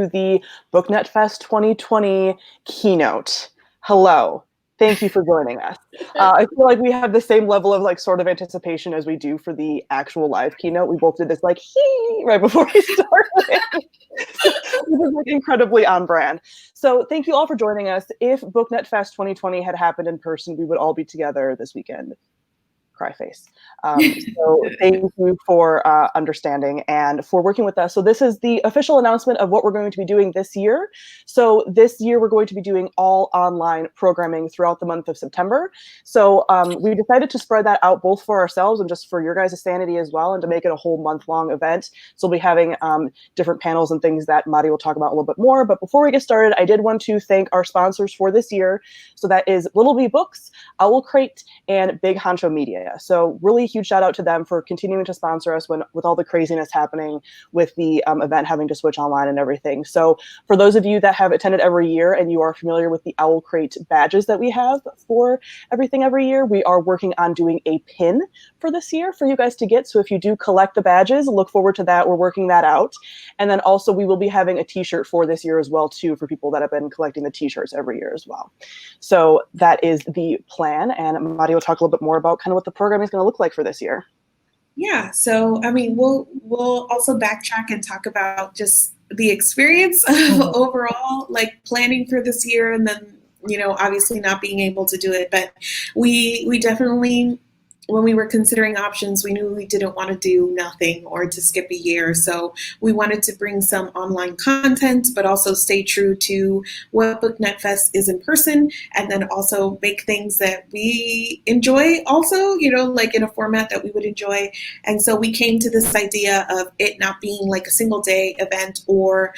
the BookNet Fest 2020 keynote. Hello. Thank you for joining us. I feel like we have the same level of like sort of anticipation as we do for the actual live keynote. We both did this like hee right before we started. This is like incredibly on brand. So thank you all for joining us. If BookNet Fest 2020 had happened in person, we would all be together this weekend. Cry face. So thank you for understanding and for working with us. So this is the official announcement of what we're going to be doing this year. So this year we're going to be doing all online programming throughout the month of September. So we decided to spread that out both for ourselves and just for your guys' sanity as well, and to make it a whole month-long event. So we'll be having different panels and things that Mari will talk about a little bit more. But before we get started, I did want to thank our sponsors for this year. So that is Little Bee Books, Owl Crate, and Big Honcho Media. So really huge shout out to them for continuing to sponsor us with all the craziness happening with the event having to switch online and everything. So for those of you that have attended every year and you are familiar with the Owl Crate badges that we have for everything every year, we are working on doing a pin for this year for you guys to get. So if you do collect the badges, look forward to that. We're working that out. And then also we will be having a t-shirt for this year as well too, for people that have been collecting the t-shirts every year as well. So that is the plan. And Mari will talk a little bit more about kind of what the programming is going to look like for this year. Yeah, so I mean, we'll also backtrack and talk about just the experience of overall, like planning for this year, and then obviously not being able to do it. But we definitely, when we were considering options, we knew we didn't want to do nothing or to skip a year. So we wanted to bring some online content, but also stay true to what BookNet Fest is in person, and then also make things that we enjoy also, like in a format that we would enjoy. And so we came to this idea of it not being like a single day event or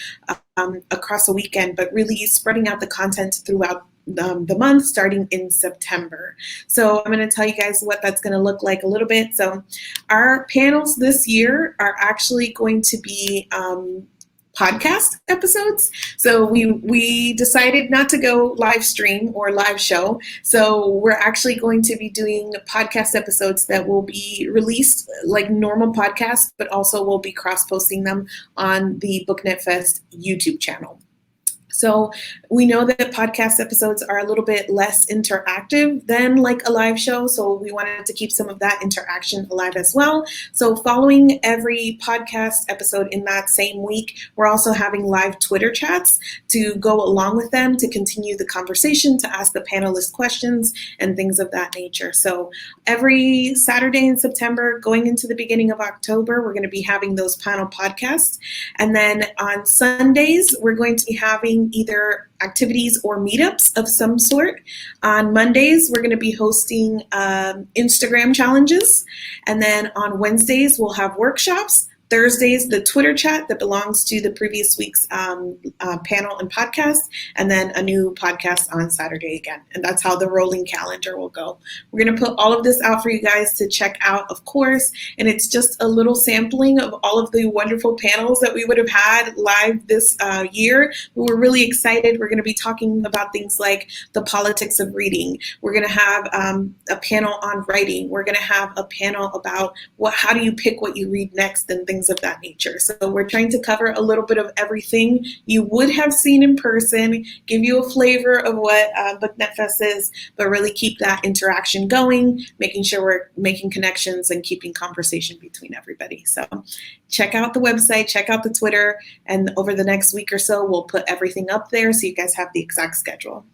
across a weekend, but really spreading out the content throughout the month starting in September. So I'm going to tell you guys what that's going to look like a little bit. So our panels this year are actually going to be podcast episodes. So we decided not to go live stream or live show. So we're actually going to be doing podcast episodes that will be released like normal podcasts, but also we'll be cross-posting them on the BookNet Fest YouTube channel. So we know that podcast episodes are a little bit less interactive than like a live show. So we wanted to keep some of that interaction alive as well. So following every podcast episode in that same week, we're also having live Twitter chats to go along with them to continue the conversation, to ask the panelists questions and things of that nature. So every Saturday in September, going into the beginning of October, we're going to be having those panel podcasts. And then on Sundays, we're going to be having either activities or meetups of some sort. On Mondays, we're going to be hosting Instagram challenges. And then on Wednesdays, we'll have workshops. Thursdays, the Twitter chat that belongs to the previous week's panel and podcast, and then a new podcast on Saturday again. And that's how the rolling calendar will go. We're going to put all of this out for you guys to check out, of course, and it's just a little sampling of all of the wonderful panels that we would have had live this year. We're really excited. We're going to be talking about things like the politics of reading. We're going to have a panel on writing. We're going to have a panel about how do you pick what you read next and things of that nature. So we're trying to cover a little bit of everything you would have seen in person, give you a flavor of what BookNet Fest is, but really keep that interaction going, making sure we're making connections and keeping conversation between everybody. So check out the website, check out the Twitter, and over the next week or so, we'll put everything up there so you guys have the exact schedule.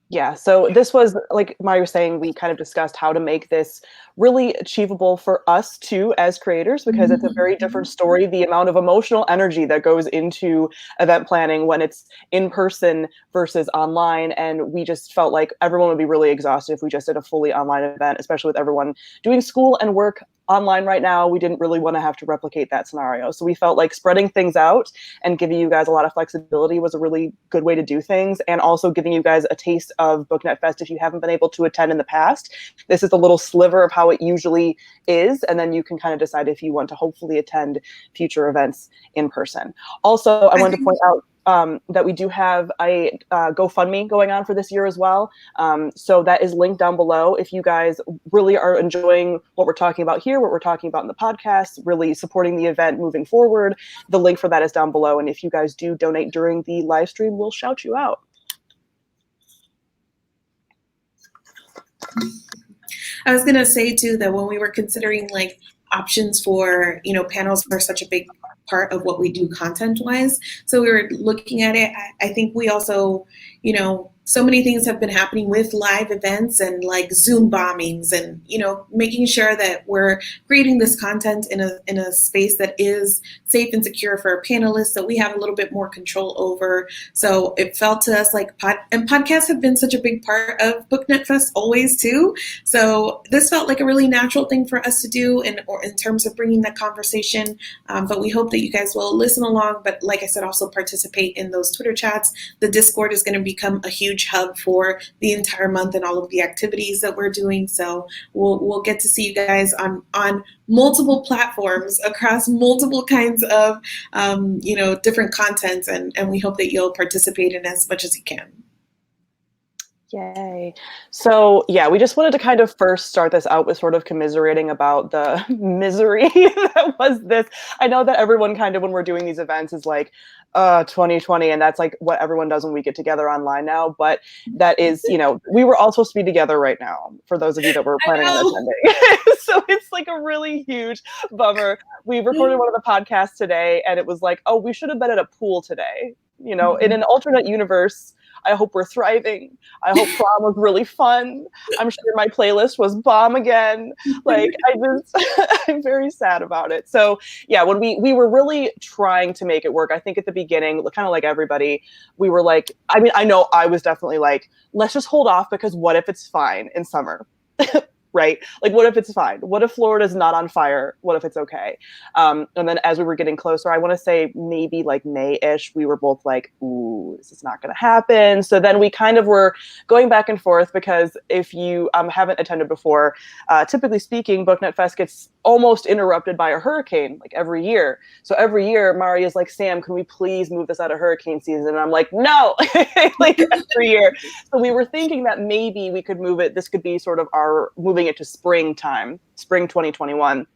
Yeah, so this was, like Mari was saying, we kind of discussed how to make this really achievable for us too as creators, because it's a very different story, the amount of emotional energy that goes into event planning when it's in person versus online. And we just felt like everyone would be really exhausted if we just did a fully online event, especially with everyone doing school and work online right now. We didn't really want to have to replicate that scenario. So we felt like spreading things out and giving you guys a lot of flexibility was a really good way to do things, and also giving you guys a taste of BookNet Fest if you haven't been able to attend in the past. This is a little sliver of how it usually is, and then you can kind of decide if you want to hopefully attend future events in person. Also, I wanted to point out, that we do have a GoFundMe going on for this year as well. So that is linked down below. If you guys really are enjoying what we're talking about here, what we're talking about in the podcast, really supporting the event moving forward, the link for that is down below. And if you guys do donate during the live stream, we'll shout you out. I was gonna say too that when we were considering like options for, panels are such a big part of what we do content-wise. So we were looking at it. I think we also, so many things have been happening with live events and like Zoom bombings and, making sure that we're creating this content in a space that is safe and secure for our panelists that we have a little bit more control over. So it felt to us like podcasts have been such a big part of BookNet Fest always too. So this felt like a really natural thing for us to do in terms of bringing that conversation. But we hope that you guys will listen along. But like I said, also participate in those Twitter chats. The Discord is going to become a huge hub for the entire month and all of the activities that we're doing. So we'll get to see you guys on multiple platforms across multiple kinds of different contents, and we hope that you'll participate in as much as you can. Yay. So yeah, we just wanted to kind of first start this out with sort of commiserating about the misery that was this. I know that everyone kind of, when we're doing these events, is like, 2020, and that's like what everyone does when we get together online now. But that is, we were all supposed to be together right now, for those of you that were planning on attending. So it's like a really huge bummer. We recorded one of the podcasts today, and it was like, oh, we should have been at a pool today. In an alternate universe, I hope we're thriving. I hope prom was really fun. I'm sure my playlist was bomb again. Like, I'm very sad about it. So yeah, when we were really trying to make it work, I think at the beginning, kind of like everybody, we were like, I know I was definitely like, let's just hold off, because what if it's fine in summer? Right? Like, what if it's fine? What if Florida's not on fire? What if it's okay? And then as we were getting closer, I want to say maybe like May-ish, we were both like, ooh, this is not going to happen. So then we kind of were going back and forth, because if you haven't attended before, typically speaking, BookNet Fest gets almost interrupted by a hurricane like every year. So every year, Mari is like, Sam, can we please move this out of hurricane season? And I'm like, no, like every year. So we were thinking that maybe we could move it. This could be sort of our moving it to spring 2021.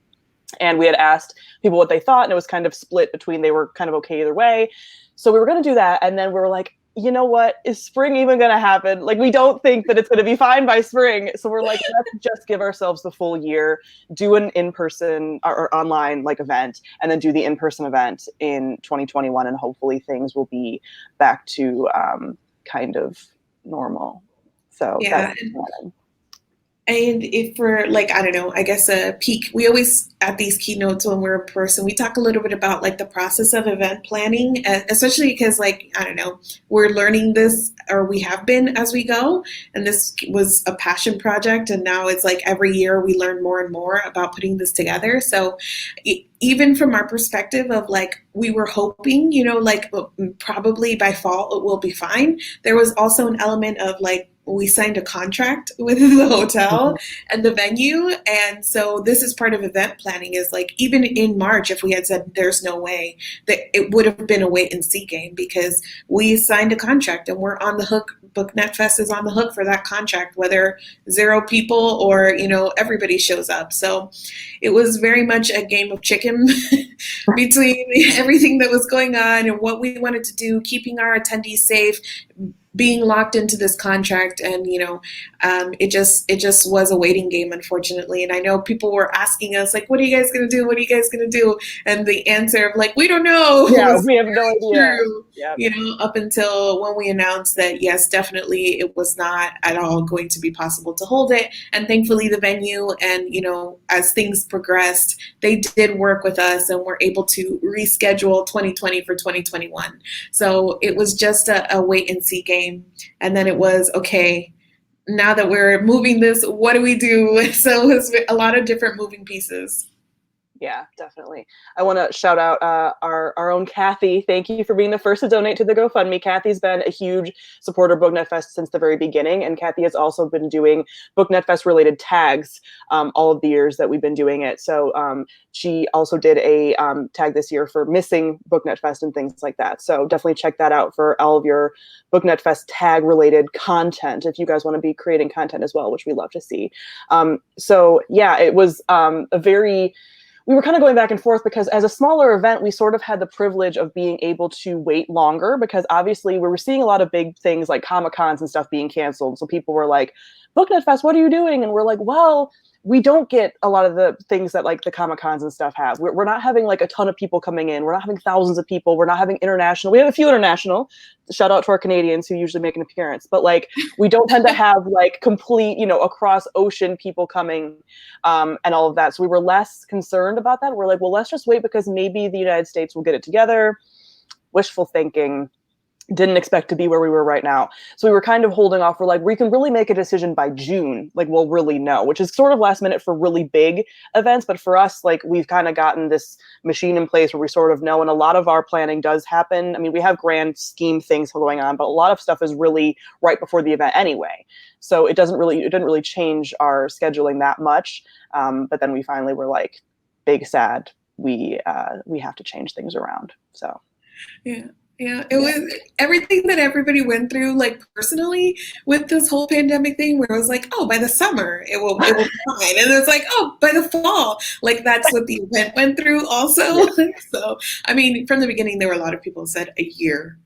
And we had asked people what they thought, and it was kind of split between they were kind of okay either way. So we were going to do that. And then we were like, you know what? Is spring even going to happen? Like, we don't think that it's going to be fine by spring. So we're like, let's just give ourselves the full year, do an in-person or online like event, and then do the in-person event in 2021. And hopefully things will be back to kind of normal. So yeah. And if we're like, I don't know, I guess a peek, we always, at these keynotes when we're in person, we talk a little bit about like the process of event planning, especially because like, I don't know, we're learning this, or we have been as we go. And this was a passion project. And now it's like every year we learn more and more about putting this together. So even from our perspective of like, we were hoping, like probably by fall it will be fine. There was also an element of like, we signed a contract with the hotel and the venue. And so this is part of event planning, is like, even in March, if we had said there's no way, that it would have been a wait and see game, because we signed a contract and we're on the hook. BookNet Fest is on the hook for that contract, whether 0 people or, everybody shows up. So it was very much a game of chicken between everything that was going on and what we wanted to do, keeping our attendees safe, being locked into this contract. And it just was a waiting game, unfortunately. And I know people were asking us like, what are you guys gonna do, what are you guys gonna do? And the answer of like, we don't know. Yeah, we have no idea. Yep. Up until when we announced that yes, definitely it was not at all going to be possible to hold it. And thankfully the venue and as things progressed, they did work with us and were able to reschedule 2020 for 2021. So it was just a wait and see game. And then it was, okay, now that we're moving this, what do we do? So it was a lot of different moving pieces. Yeah, definitely. I want to shout out our own Kathy. Thank you for being the first to donate to the GoFundMe. Kathy's been a huge supporter of BookNet Fest since the very beginning, and Kathy has also been doing BookNet Fest related tags all of the years that we've been doing it. So she also did a tag this year for missing BookNet Fest and things like that. So definitely check that out for all of your BookNet Fest tag related content if you guys want to be creating content as well, which we love to see. So yeah, it was we were kind of going back and forth because as a smaller event, we sort of had the privilege of being able to wait longer because obviously we were seeing a lot of big things like Comic-Cons and stuff being canceled. So people were like, BookNet Fest, what are you doing? And we're like, well, we don't get a lot of the things that like the Comic-Cons and stuff have. We're not having like a ton of people coming in. We're not having thousands of people. We're not having international. We have a few international. Shout out to our Canadians who usually make an appearance. But like we don't tend to have like complete, across ocean people coming and all of that. So we were less concerned about that. We're like, well, let's just wait because maybe the United States will get it together. Wishful thinking. Didn't expect to be where we were right now. So we were kind of holding off. We're like, we can really make a decision by June. Like, we'll really know, which is sort of last minute for really big events. But for us, like, we've kind of gotten this machine in place where we sort of know. And a lot of our planning does happen. I mean, we have grand scheme things going on, but a lot of stuff is really right before the event anyway. So it didn't really change our scheduling that much. But then we finally were like, big sad. We have to change things around. So. Yeah. Yeah, it was everything that everybody went through, like personally, with this whole pandemic thing, where it was like, oh, by the summer it will be fine, and it's like, oh, by the fall, like that's what the event went through, also. Yeah. So, I mean, from the beginning, there were a lot of people who said a year,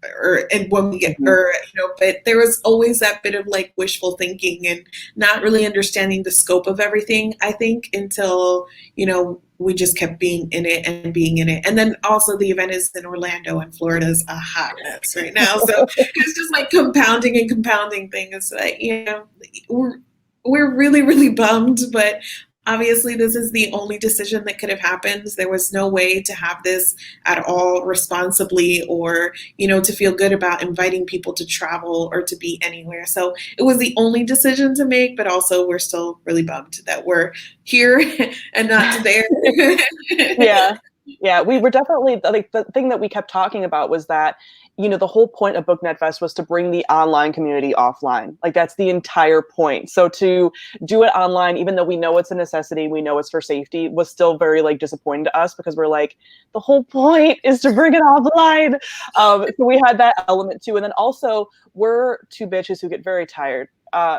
and when we get, but there was always that bit of like wishful thinking and not really understanding the scope of everything. I think until we just kept being in it. And then also the event is in Orlando, and Florida's a hot mess right now. So it's just like compounding things. Like, we're really, really bummed, but obviously this is the only decision that could have happened. There was no way to have this at all responsibly or, to feel good about inviting people to travel or to be anywhere. So it was the only decision to make, but also we're still really bummed that we're here and not there. Yeah, we were definitely, like, the thing that we kept talking about was that, the whole point of BookNet Fest was to bring the online community offline. Like, that's the entire point. So to do it online, even though we know it's a necessity, we know it's for safety, was still very like disappointing to us because we're like, the whole point is to bring it offline. So we had that element too. And then also we're two bitches who get very tired.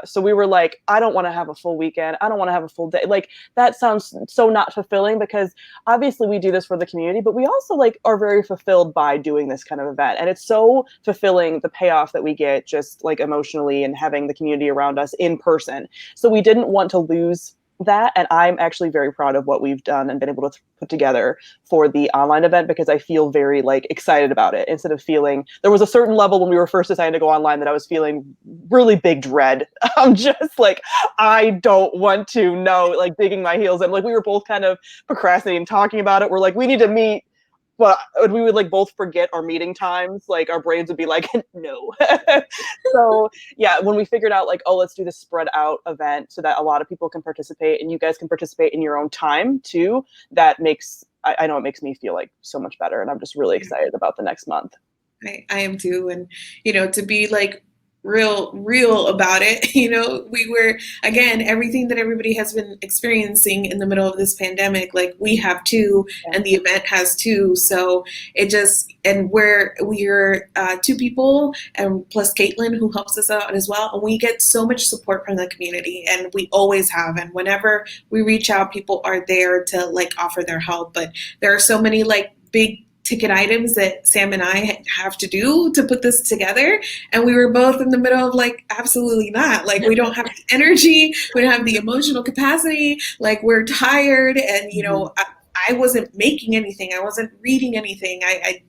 So we were like, I don't want to have a full weekend. I don't want to have a full day. Like, that sounds so not fulfilling because obviously we do this for the community, but we also like are very fulfilled by doing this kind of event. And it's so fulfilling, the payoff that we get just like emotionally and having the community around us in person. So we didn't want to lose that. And I'm actually very proud of what we've done and been able to put together for the online event because I feel very like excited about it instead of feeling, there was a certain level when we were first deciding to go online that I was feeling really big dread. I'm just like, I don't want to know, like digging my heels in. Like we were both kind of procrastinating, talking about it. We're like, we need to meet. But we would like both forget our meeting times. Like our brains would be like, no. So yeah, when we figured out like, oh, let's do this spread out event so that a lot of people can participate and you guys can participate in your own time too, that makes, I know it makes me feel like so much better. And I'm just really excited about the next month. I am too. And, to be like real about it, we were, again, everything that everybody has been experiencing in the middle of this pandemic, like we have too, and the event has too. So it just, and we're two people and plus Caitlin who helps us out as well. And we get so much support from the community and we always have. And whenever we reach out, people are there to like offer their help. But there are so many like big ticket items that Sam and I have to do to put this together. And we were both in the middle of like, absolutely not. Like, we don't have the energy. We don't have the emotional capacity. Like, we're tired. And, I wasn't making anything. I wasn't reading anything. I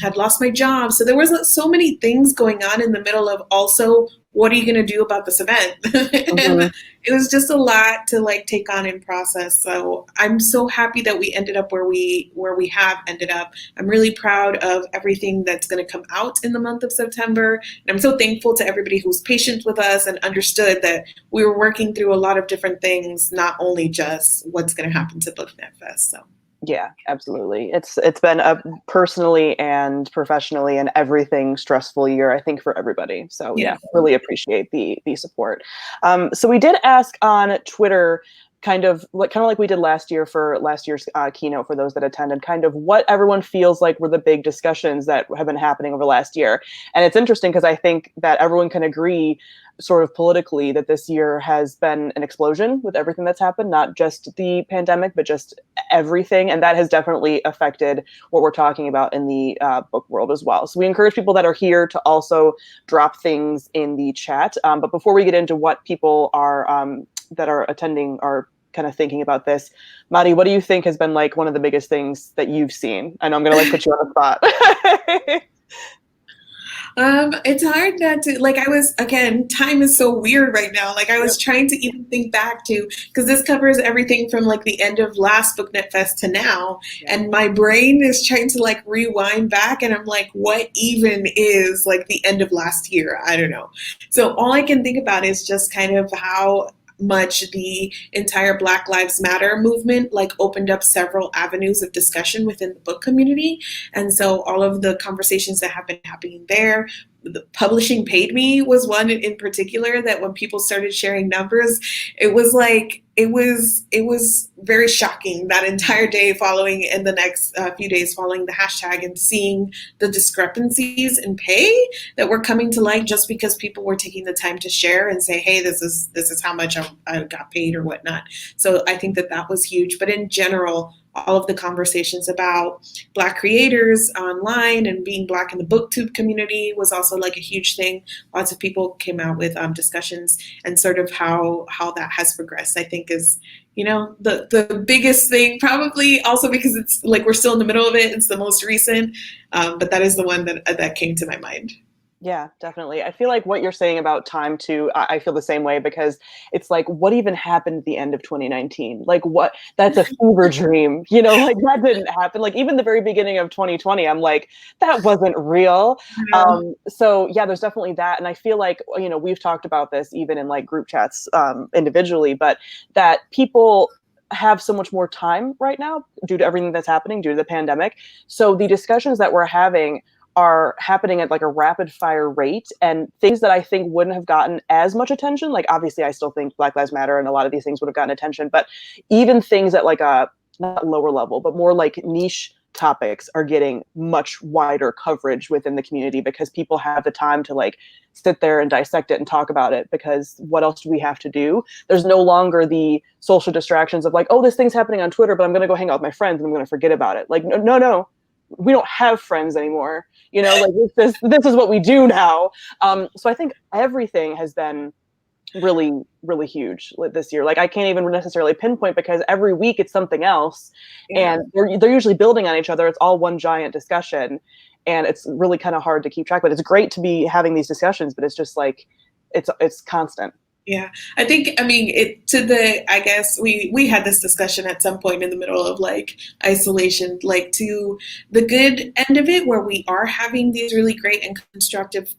had lost my job. So there was so many things going on in the middle of also what are you going to do about this event? And Mhm. it was just a lot to like take on and process. So I'm so happy that we ended up where we have ended up. I'm really proud of everything that's going to come out in the month of September. And I'm so thankful to everybody who was patient with us and understood that we were working through a lot of different things, not only just what's going to happen to BookNet Fest. So Yeah, absolutely. It's been a personally and professionally and everything stressful year, I think, for everybody. So yeah. yeah, really appreciate the support. So we did ask on Twitter, kind of like we did last year for last year's keynote for those that attended, kind of what everyone feels like were the big discussions that have been happening over last year. And it's interesting because I think that everyone can agree sort of politically that this year has been an explosion with everything that's happened, not just the pandemic, but just everything. And that has definitely affected what we're talking about in the book world as well. So we encourage people that are here to also drop things in the chat. But before we get into what people are that are attending are kind of thinking about this, Madi, what do you think has been like one of the biggest things that you've seen? I know I'm going to like put you on the spot. It's hard not to like. I was again. Time is so weird right now. Like I was trying to even think back to because this covers everything from like the end of last BookNet Fest to now, and my brain is trying to like rewind back, and I'm like, what even is like the end of last year? I don't know. So all I can think about is just kind of how much the entire Black Lives Matter movement like opened up several avenues of discussion within the book community. And so all of the conversations that have been happening there, the publishing paid me was one in particular that when people started sharing numbers, it was like it was very shocking that entire day following and the next few days following the hashtag and seeing the discrepancies in pay that were coming to light just because people were taking the time to share and say, hey, this is how much I got paid or whatnot. So I think that that was huge. But in general, all of the conversations about Black creators online and being Black in the booktube community was also like a huge thing. Lots of people came out with discussions and sort of how that has progressed, I think is, the biggest thing, probably also because it's like we're still in the middle of it. It's the most recent, but that is the one that came to my mind. Yeah, definitely. I feel like what you're saying about time too, I feel the same way because it's like, what even happened at the end of 2019? Like what, that's a fever dream, like that didn't happen. Like even the very beginning of 2020, I'm like, that wasn't real. Yeah. So yeah, there's definitely that. And I feel like, we've talked about this even in like group chats individually, but that people have so much more time right now due to everything that's happening due to the pandemic. So the discussions that we're having are happening at like a rapid fire rate, and things that I think wouldn't have gotten as much attention. Like obviously I still think Black Lives Matter and a lot of these things would have gotten attention, but even things at like a not lower level, but more like niche topics are getting much wider coverage within the community because people have the time to like sit there and dissect it and talk about it, because what else do we have to do? There's no longer the social distractions of like, oh, this thing's happening on Twitter, but I'm going to go hang out with my friends and I'm going to forget about it. Like, no, we don't have friends anymore. Like this is what we do now. So I think everything has been really, really huge this year. Like I can't even necessarily pinpoint because every week it's something else, Yeah. and they're usually building on each other. It's all one giant discussion, and it's really kind of hard to keep track. But it's great to be having these discussions, but it's just like it's constant. Yeah, I think, I mean, I guess we had this discussion at some point in the middle of like isolation, like to the good end of it, where we are having these really great and constructive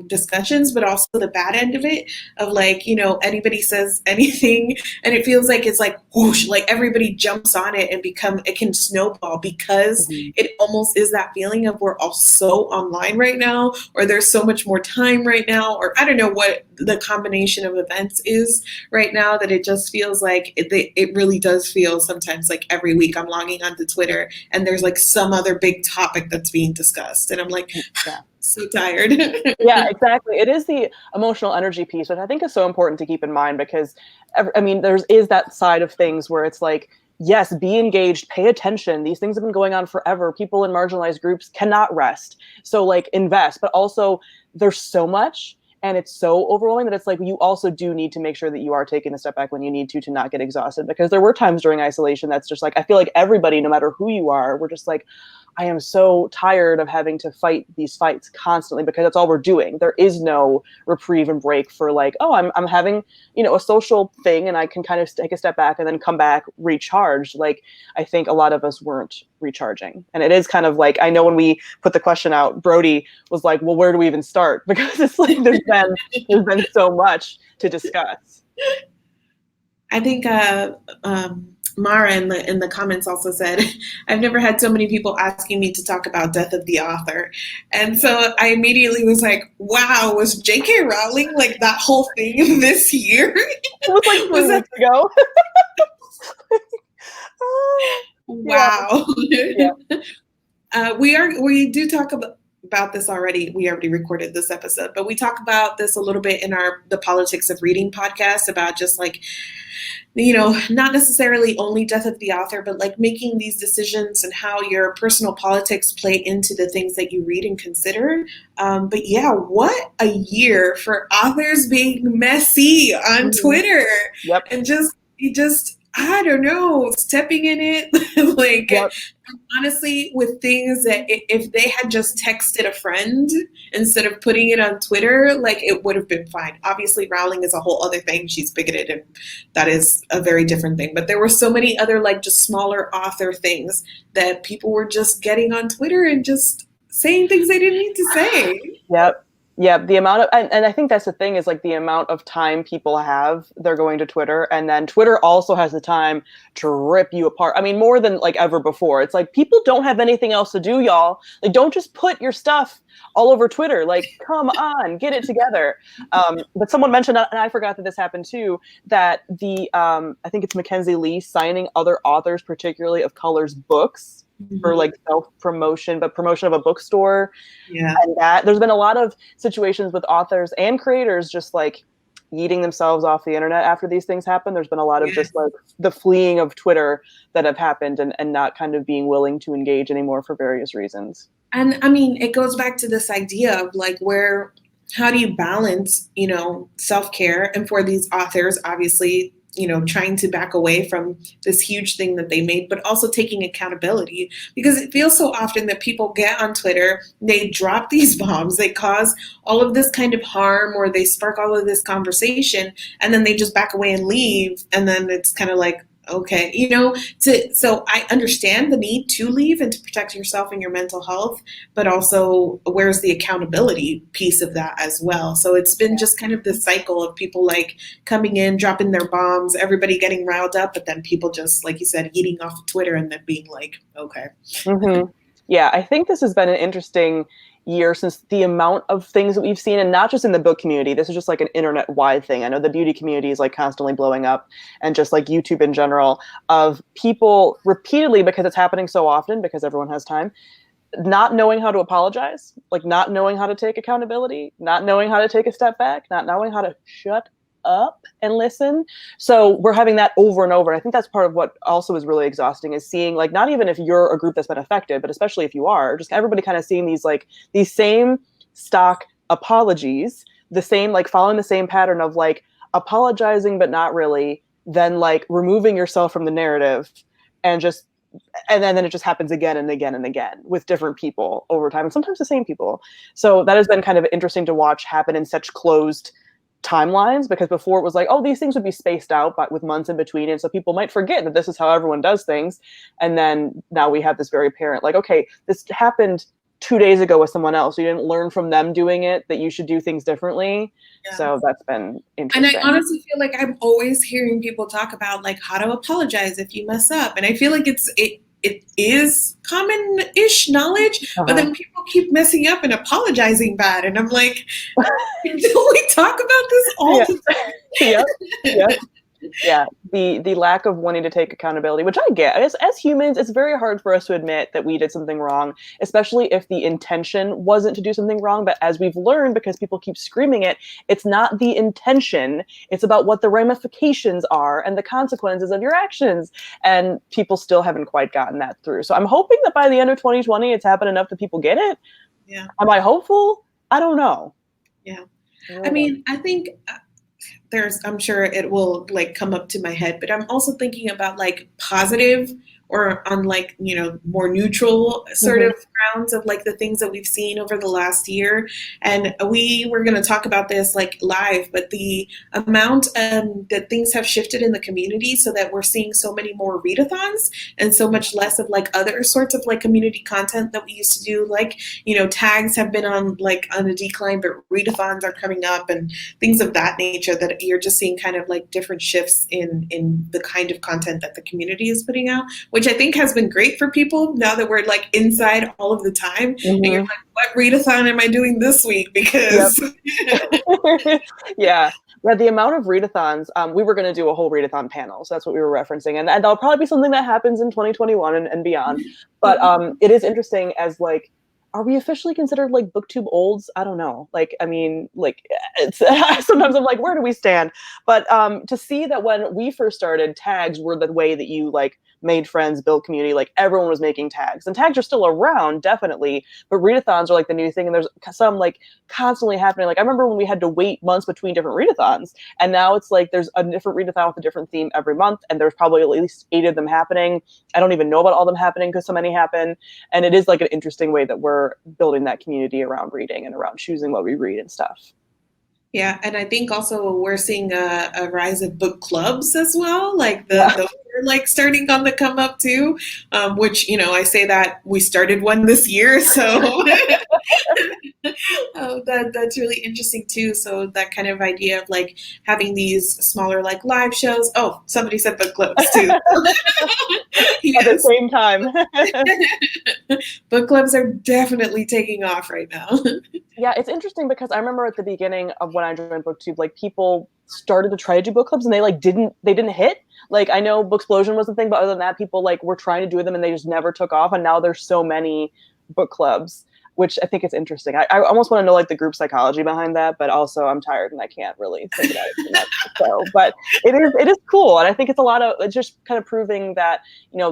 discussions, but also the bad end of it, of like, anybody says anything and it feels like it's like whoosh, like everybody jumps on it and it can snowball because Mm-hmm. it almost is that feeling of we're all so online right now, or there's so much more time right now, or I don't know what the combination of events is right now, that it just feels like it really does feel sometimes like every week I'm logging onto Twitter and there's like some other big topic that's being discussed and I'm like, Yeah. so tired. Yeah, exactly. It is the emotional energy piece, which I think is so important to keep in mind because, I mean, is that side of things where it's like, yes, be engaged, pay attention. These things have been going on forever. People in marginalized groups cannot rest. So like invest, but also there's so much and it's so overwhelming that it's like you also do need to make sure that you are taking a step back when you need to not get exhausted, because there were times during isolation that's just like, I feel like everybody, no matter who you are, we're just like, I am so tired of having to fight these fights constantly because that's all we're doing. There is no reprieve and break for like, oh, I'm having, a social thing and I can kind of take a step back and then come back recharged. Like, I think a lot of us weren't recharging. And it is kind of like, I know when we put the question out, Brody was like, well, where do we even start? Because it's like, there's been so much to discuss. I think Mara in the comments also said, I've never had so many people asking me to talk about death of the author. And so I immediately was like, wow, was J.K. Rowling like that whole thing this year? It was like 3 weeks ago. Wow. Yeah. We do talk about this already. We already recorded this episode, but we talk about this a little bit in the Politics of Reading podcast about just like, not necessarily only death of the author, but like making these decisions and how your personal politics play into the things that you read and consider. But yeah, what a year for authors being messy on Twitter. Yep. And just I don't know, stepping in it. Like, yep. Honestly, with things that if they had just texted a friend instead of putting it on Twitter, like it would have been fine. Obviously, Rowling is a whole other thing. She's bigoted, and that is a very different thing. But there were so many other like just smaller author things that people were just getting on Twitter and just saying things they didn't need to say. Yep. Yeah, the amount of, and I think that's the thing is like the amount of time people have, they're going to Twitter, and then Twitter also has the time to rip you apart. I mean, more than like ever before. It's like people don't have anything else to do, y'all. Like, don't just put your stuff all over Twitter. Like, come on, get it together. But someone mentioned, and I forgot that this happened too, that I think it's Mackenzie Lee signing other authors, particularly of color's books, for like self-promotion, but promotion of a bookstore. Yeah. And that there's been a lot of situations with authors and creators just like yeeting themselves off the internet after these things happen. There's been a lot of just like the fleeing of Twitter that have happened and not kind of being willing to engage anymore for various reasons. And I mean, it goes back to this idea of like how do you balance, self-care, and for these authors, obviously, trying to back away from this huge thing that they made, but also taking accountability, because it feels so often that people get on Twitter, they drop these bombs, they cause all of this kind of harm, or they spark all of this conversation, and then they just back away and leave. And then it's kind of like, okay, so I understand the need to leave and to protect yourself and your mental health, but also where's the accountability piece of that as well? So it's been just kind of this cycle of people like coming in, dropping their bombs, everybody getting riled up, but then people just, like you said, eating off of Twitter and then being like, okay. Mm-hmm. Yeah, I think this has been an interesting year since the amount of things that we've seen, and not just in the book community. This is just like an internet-wide thing. I know the beauty community is like constantly blowing up, and just like YouTube in general, of people repeatedly, because it's happening so often, because everyone has time, not knowing how to apologize, like not knowing how to take accountability, not knowing how to take a step back, not knowing how to shut up and listen. So we're having that over and over. I think that's part of what also is really exhausting, is seeing like, not even if you're a group that's been affected, but especially if you are, just everybody kind of seeing these same stock apologies, the same, like following the same pattern of like apologizing, but not really, then like removing yourself from the narrative, and then it just happens again and again and again with different people over time, and sometimes the same people. So that has been kind of interesting to watch happen in such closed timelines, because before it was like, oh, these things would be spaced out, but with months in between, and so people might forget that this is how everyone does things. And then now we have this very apparent, like, okay, this happened 2 days ago with someone else, you didn't learn from them doing it that you should do things differently. So that's been interesting. And I honestly feel like I'm always hearing people talk about like how to apologize if you mess up, and I feel like it is common-ish knowledge, but then people keep messing up and apologizing bad. And I'm like, do we talk about this all the time? Yep. Yeah, the lack of wanting to take accountability, which I get. As humans, it's very hard for us to admit that we did something wrong, especially if the intention wasn't to do something wrong. But as we've learned, because people keep screaming it, it's not the intention. It's about what the ramifications are and the consequences of your actions. And people still haven't quite gotten that through. So I'm hoping that by the end of 2020, it's happened enough that people get it. Yeah. Am I hopeful? I don't know. Yeah. I mean, I think I'm sure it will like come up to my head, but I'm also thinking about like positive or on like, more neutral sort Mhm. of grounds of like the things that we've seen over the last year. And we were going to talk about this like live, but the amount that things have shifted in the community so that we're seeing so many more readathons and so much less of like other sorts of like community content that we used to do. Like, tags have been on a decline, but readathons are coming up and things of that nature, that you're just seeing kind of like different shifts in the kind of content that the community is putting out, which I think has been great for people now that we're like inside all of the time. And you're Mhm. like, what readathon am I doing this week? Yep. Because Yeah. Yeah, the amount of readathons, we were going to do a whole readathon panel, so that's what we were referencing, and that'll probably be something that happens in 2021 and beyond. But it is interesting as like, are we officially considered like booktube olds? I don't know. Like, I mean, like, it's sometimes I'm like, where do we stand? But to see that when we first started, tags were the way that you like made friends, built community. Like everyone was making tags, and tags are still around, definitely. But readathons are like the new thing, and there's some like constantly happening. Like I remember when we had to wait months between different readathons, and now it's like there's a different readathon with a different theme every month, and there's probably at least 8 of them happening. I don't even know about all of them happening because so many happen, and it is like an interesting way that we're building that community around reading and around choosing what we read and stuff. yeah, and I think also we're seeing a rise of book clubs as well. Like Yeah. those are like starting on the come up too. Which I say that we started one this year, so that's really interesting too. So that kind of idea of like having these smaller like live shows. Oh, somebody said book clubs too. At the Yes, same time. book clubs are definitely taking off right now. Yeah, it's interesting because I remember at the beginning of when I joined BookTube, like people started to try to do book clubs and they didn't hit. Like I know Booksplosion was the thing, but other than that, people like were trying to do them and they just never took off. And now there's so many book clubs, which I think is interesting. I almost want to know like the group psychology behind that, but also I'm tired and I can't really think about it too much. So, but it is cool, and I think it's just kind of proving that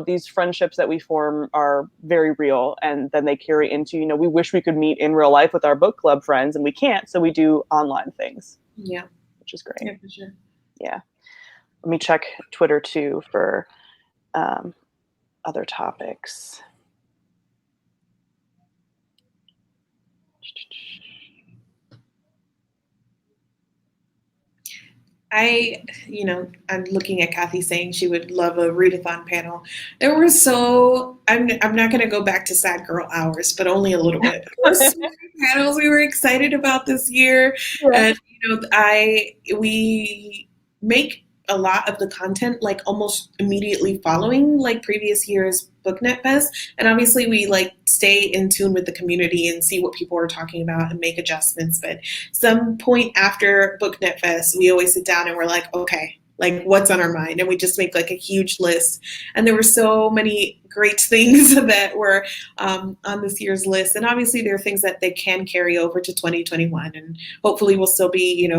these friendships that we form are very real, and then they carry into we wish we could meet in real life with our book club friends, and we can't, so we do online things, Yeah, which is great. yeah, for sure. Yeah. Let me check Twitter too for um, other topics. I'm looking at Kathy saying she would love a readathon panel. I'm not going to go back to sad girl hours, but only a little bit. There were so many panels we were excited about this year. Yeah. And, we make a lot of the content like almost immediately following like previous year's BookNet Fest. And obviously we like stay in tune with the community and see what people are talking about and make adjustments. But some point after BookNet Fest, we always sit down and we're like, okay, like what's on our mind? And we just make like a huge list. And there were so many great things that were on this year's list. And obviously there are things that they can carry over to 2021 and hopefully will still be,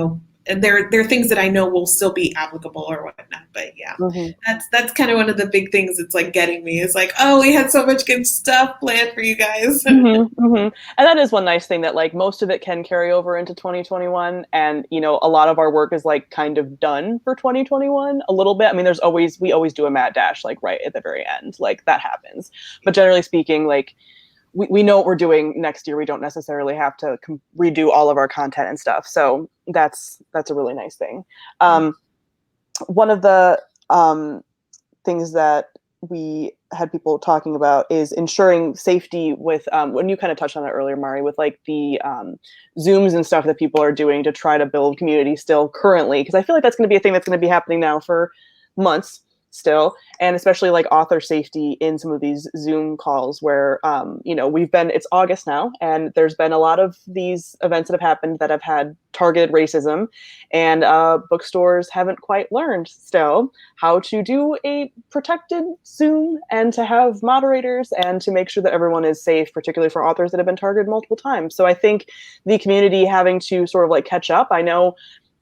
and there are things that I know will still be applicable or whatnot. But yeah, Mm-hmm. that's kind of one of the big things that's like getting me. It's like, oh, we had so much good stuff planned for you guys. Mm-hmm, mm-hmm. And that is one nice thing that like most of it can carry over into 2021, and a lot of our work is like kind of done for 2021 a little bit. I mean, we always do a mad dash like right at the very end, like that happens, but generally speaking, like we know what we're doing next year. We don't necessarily have to redo all of our content and stuff, so that's a really nice thing. One of the things that we had people talking about is ensuring safety with when you kind of touched on it earlier, Mari, with like the Zooms and stuff that people are doing to try to build community still currently, because I feel like that's going to be a thing that's going to be happening now for months still, and especially like author safety in some of these Zoom calls where it's August now, and there's been a lot of these events that have happened that have had targeted racism, and bookstores haven't quite learned still how to do a protected Zoom and to have moderators and to make sure that everyone is safe, particularly for authors that have been targeted multiple times. So I think the community having to sort of like catch up. I know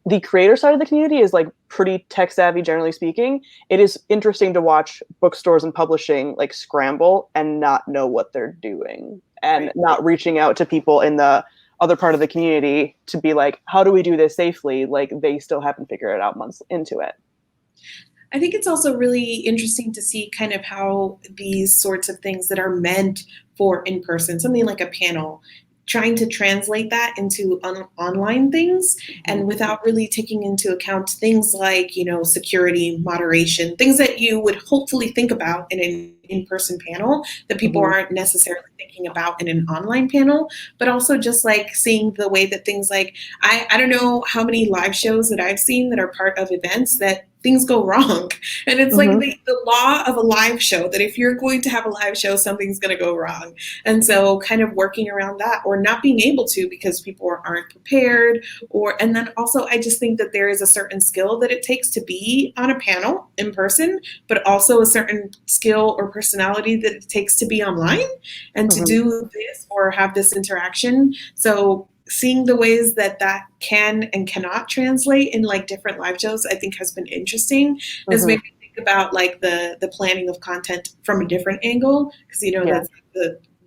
the creator side of the community is like pretty tech savvy, generally speaking. It is interesting to watch bookstores and publishing like scramble and not know what they're doing, and Right. not reaching out to people in the other part of the community to be like, how do we do this safely? Like they still haven't figured it out months into it. I think it's also really interesting to see kind of how these sorts of things that are meant for in person, something like a panel, trying to translate that into online things and without really taking into account things like, security, moderation, things that you would hopefully think about in an in-person panel that people aren't necessarily thinking about in an online panel, but also just like seeing the way that things like, I don't know how many live shows that I've seen that are part of events that things go wrong. And it's like the law of a live show that if you're going to have a live show, something's going to go wrong. And so kind of working around that or not being able to because people aren't prepared and then also I just think that there is a certain skill that it takes to be on a panel in person, but also a certain skill or personality that it takes to be online and to do this or have this interaction. So seeing the ways that can and cannot translate in like different live shows, I think has been interesting. It's made me think about like the planning of content from a different angle because that's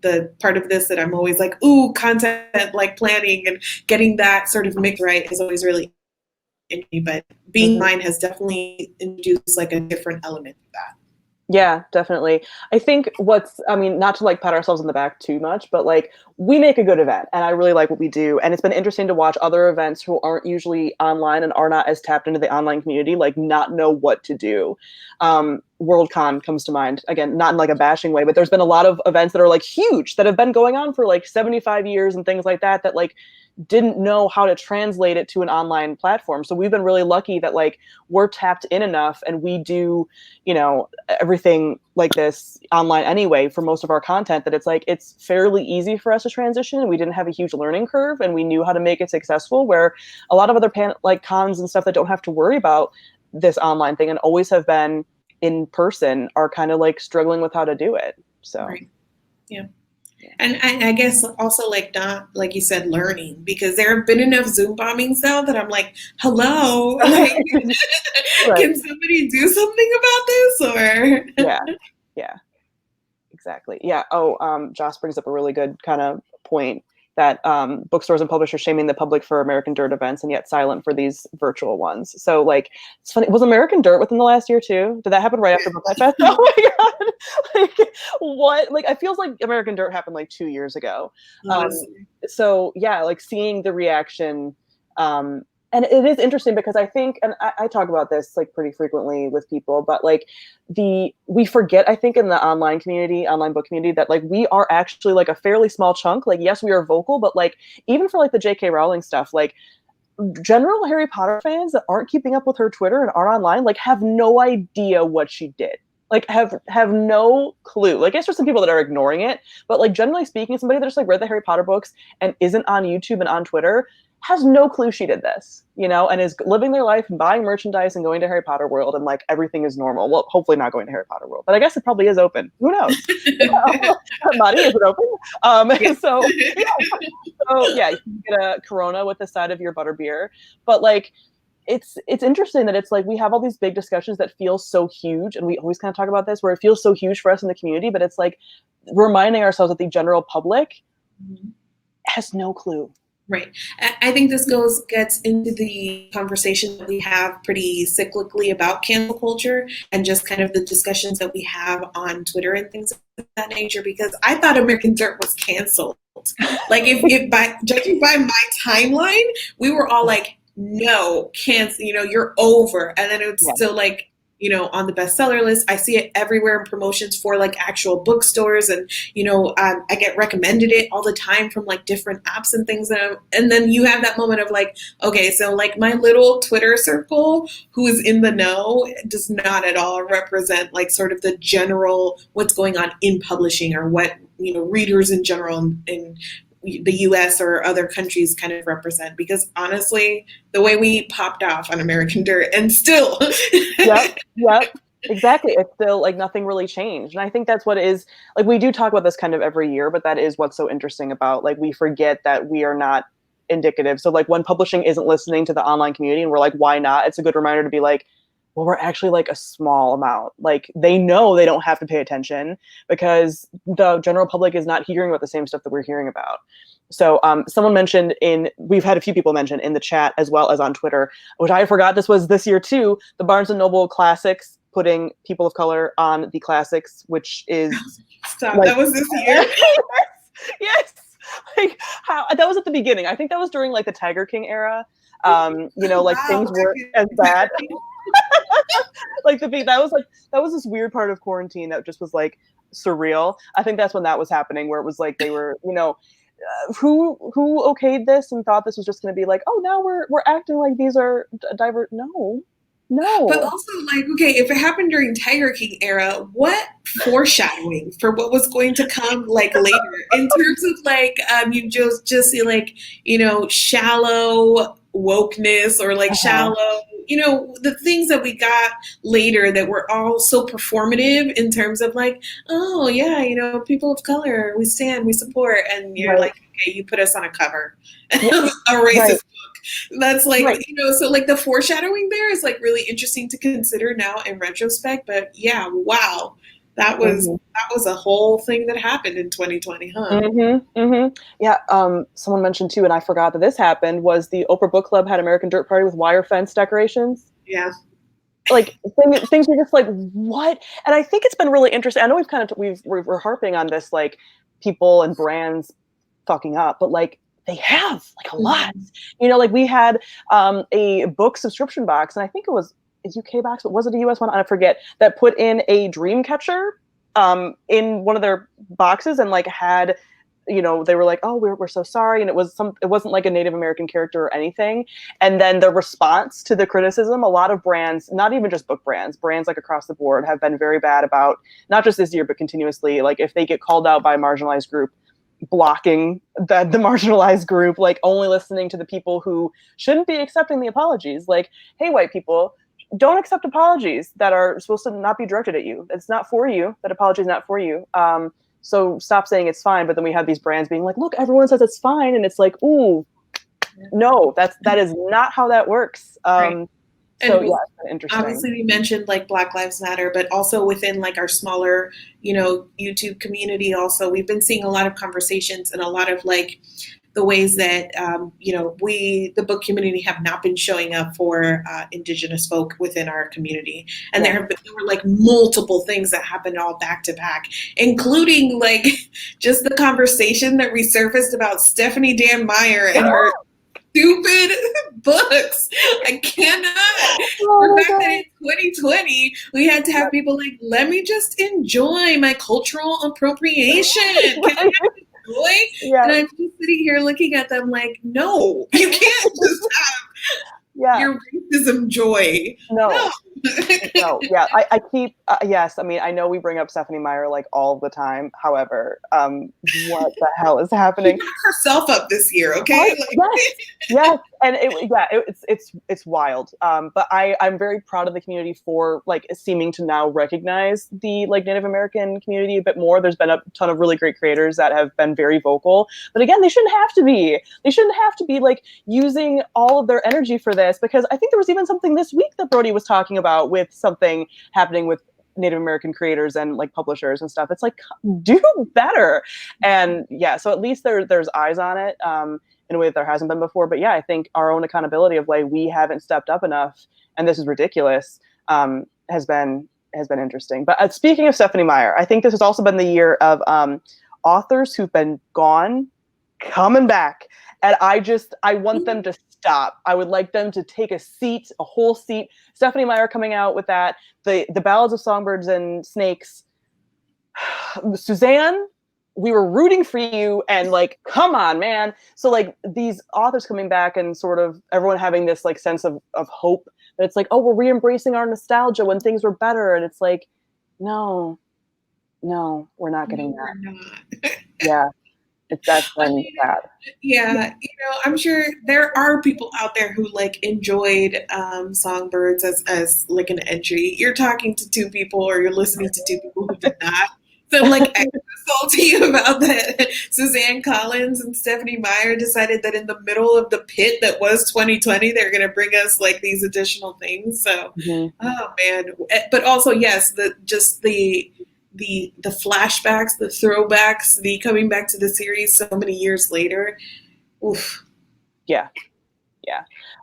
the part of this that I'm always like, ooh, content like planning and getting that sort of mix right is always really interesting. But being mine has definitely introduced like a different element of that. Yeah, definitely. I think not to like pat ourselves on the back too much, but like we make a good event and I really like what we do. And it's been interesting to watch other events who aren't usually online and are not as tapped into the online community, like not know what to do. Worldcon comes to mind, again, not in like a bashing way, but there's been a lot of events that are like huge that have been going on for like 75 years and things like that, that like didn't know how to translate it to an online platform. So we've been really lucky that like we're tapped in enough and we do, everything like this online anyway for most of our content, that it's like it's fairly easy for us to transition and we didn't have a huge learning curve and we knew how to make it successful, where a lot of other cons and stuff that don't have to worry about this online thing and always have been in person are kind of like struggling with how to do it. So right. Yeah. And I guess also like not like you said learning, because there have been enough Zoom bombings now that I'm like, hello, like, can somebody do something about this? Or yeah, exactly. Yeah. Joss brings up a really good kind of point that bookstores and publishers shaming the public for American Dirt events and yet silent for these virtual ones. So like, it's funny. Was American Dirt within the last year too? Did that happen right after BookNet Fest? Oh my God. Like what? Like, I feels like American Dirt happened like 2 years ago. So yeah, like seeing the reaction, and it is interesting because I think, and I talk about this like pretty frequently with people, but like we forget, I think, in the online book community, that like we are actually like a fairly small chunk. Like, yes, we are vocal, but like even for like the J.K. Rowling stuff, like general Harry Potter fans that aren't keeping up with her Twitter and aren't online, like have no idea what she did. Like have no clue. Like, it's just some people that are ignoring it, but like generally speaking, somebody that just like read the Harry Potter books and isn't on YouTube and on Twitter has no clue she did this, and is living their life and buying merchandise and going to Harry Potter World and like everything is normal. Well, hopefully not going to Harry Potter World, but I guess it probably is open. Who knows? Madi, is it open? Yeah. So yeah, you can get a Corona with the side of your butterbeer, but like it's interesting that it's like we have all these big discussions that feel so huge, and we always kind of talk about this where it feels so huge for us in the community, but it's like reminding ourselves that the general public has no clue. Right. I think this gets into the conversation that we have pretty cyclically about cancel culture and just kind of the discussions that we have on Twitter and things of that nature, because I thought American Dirt was canceled. Like if by judging by my timeline, we were all like, no, cancel, you're over. And then it was still like, on the bestseller list. I see it everywhere in promotions for like actual bookstores, and I get recommended it all the time from like different apps and things. And then you have that moment of like, okay, so like my little Twitter circle who is in the know does not at all represent like sort of the general what's going on in publishing or what readers in general in the US or other countries kind of represent, because honestly, the way we popped off on American Dirt and still. Yep. Exactly. It's still like nothing really changed. And I think that's what it is. Like, we do talk about this kind of every year, but that is what's so interesting about, like, we forget that we are not indicative. So like when publishing isn't listening to the online community and we're like, why not? It's a good reminder to be like, well, we're actually like a small amount. Like they know they don't have to pay attention because the general public is not hearing about the same stuff that we're hearing about. So someone mentioned we've had a few people mention in the chat as well as on Twitter, which I forgot this was this year too, the Barnes & Noble Classics putting people of color on the classics, which is Stop. like, That was this year? yes. Like how that was at the beginning. I think that was during like the Tiger King era. Like Wow. things weren't as bad. Like that was this weird part of quarantine that just was like surreal. I think that's when that was happening, where it was like they were, who okayed this and thought this was just going to be like, oh, now we're acting like these are divert. But No. also, like, okay, if it happened during Tiger King era, what foreshadowing for what was going to come like later in terms of like you just see like shallow wokeness or like Uh-huh. shallow the things that we got later that were all so performative in terms of like, oh yeah, people of color, we stand, we support, and you're Right. like, okay, you put us on a cover, Yeah. a racist Right. that's like, Right. so like the foreshadowing there is like really interesting to consider now in retrospect. But yeah, wow, Mm-hmm. that was a whole thing that happened in 2020, huh? Mm-hmm. Mm-hmm. Yeah. Someone mentioned too, and I forgot that this happened, was the Oprah Book Club had American Dirt Party with wire fence decorations. Yeah. Like things are just like, what? And I think it's been really interesting. I know we're harping on this, like people and brands fucking up, but like they have like a lot. Like we had a book subscription box, and I think it was a UK box, but was it a US one? I forget, that put in a dream catcher in one of their boxes and like had, they were like, oh, we're so sorry, and it wasn't like a Native American character or anything. And then the response to the criticism, a lot of brands, not even just book brands like across the board, have been very bad about, not just this year but continuously, like if they get called out by a marginalized group, blocking the marginalized group, like only listening to the people who shouldn't be accepting the apologies. Like, hey, white people, don't accept apologies that are supposed to not be directed at you. It's not for you. That apology is not for you. So stop saying it's fine. But then we have these brands being like, look, everyone says it's fine, and it's like, ooh, no, that is not how that works. Right. So And yeah, it's been interesting. obviously we mentioned like Black Lives Matter, but also within like our smaller, YouTube community also, we've been seeing a lot of conversations and a lot of like the ways that, the book community, have not been showing up for Indigenous folk within our community. And there were like multiple things that happened all back to back, including like just the conversation that resurfaced about Stephanie Dan Meyer and her stupid books. I cannot. Oh The fact that in 2020 we had to have people like, let me just enjoy my cultural appropriation. Can I have joy? Yeah. And I'm just sitting here looking at them like, no, you can't just have your racism joy. No. No, yeah, I keep, yes, I mean, I know we bring up Stephanie Meyer like all the time. However, what the hell is happening? She got herself up this year, okay? Yes, and it's wild. But I'm very proud of the community for like seeming to now recognize the like Native American community a bit more. There's been a ton of really great creators that have been very vocal, but again, they shouldn't have to be. They shouldn't have to be like using all of their energy for this, because I think there was even something this week that Brody was talking about with something happening with Native American creators and like publishers and stuff. It's like, do better. And yeah, so at least there's eyes on it in a way that there hasn't been before. But yeah, I think our own accountability of like, we haven't stepped up enough and this is ridiculous, has been interesting. But speaking of Stephanie Meyer, I think this has also been the year of authors who've been gone coming back. And I want them to stop. I would like them to take a whole seat. Stephanie Meyer coming out with that. The Ballads of Songbirds and Snakes. Suzanne, we were rooting for you, and like, come on, man. So like these authors coming back and sort of everyone having this like sense of hope that it's like, oh, we're re-embracing our nostalgia when things were better. And it's like, no, we're not getting that. We're not. Yeah. That's been bad. Yeah, I'm sure there are people out there who like enjoyed Songbirds as like an entry. You're talking to two people, or you're listening to two people who did not. So I'm like extra salty about that. Suzanne Collins and Stephanie Meyer decided that in the middle of the pit that was 2020, they're going to bring us like these additional things. So, oh man! But also, yes, the flashbacks, the throwbacks, the coming back to the series so many years later. Oof. Yeah.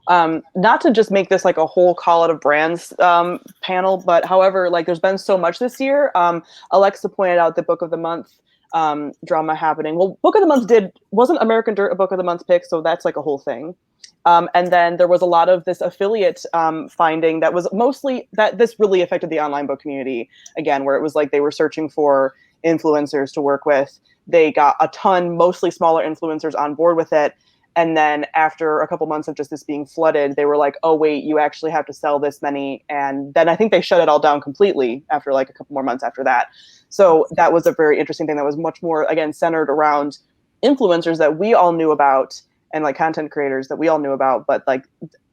Not to just make this like a whole call out of brands panel, but however, like there's been so much this year. Alexa pointed out the book of the month drama happening. Well, book of the month wasn't American Dirt a book of the month pick, so that's like a whole thing. And then there was a lot of this affiliate finding that was mostly that this really affected the online book community again, where it was like they were searching for influencers to work with. They got a ton, mostly smaller influencers on board with it. And then after a couple months of just this being flooded, they were like, oh, wait, you actually have to sell this many. And then I think they shut it all down completely after like a couple more months after that. So that was a very interesting thing that was much more, again, centered around influencers that we all knew about and like content creators that we all knew about. But like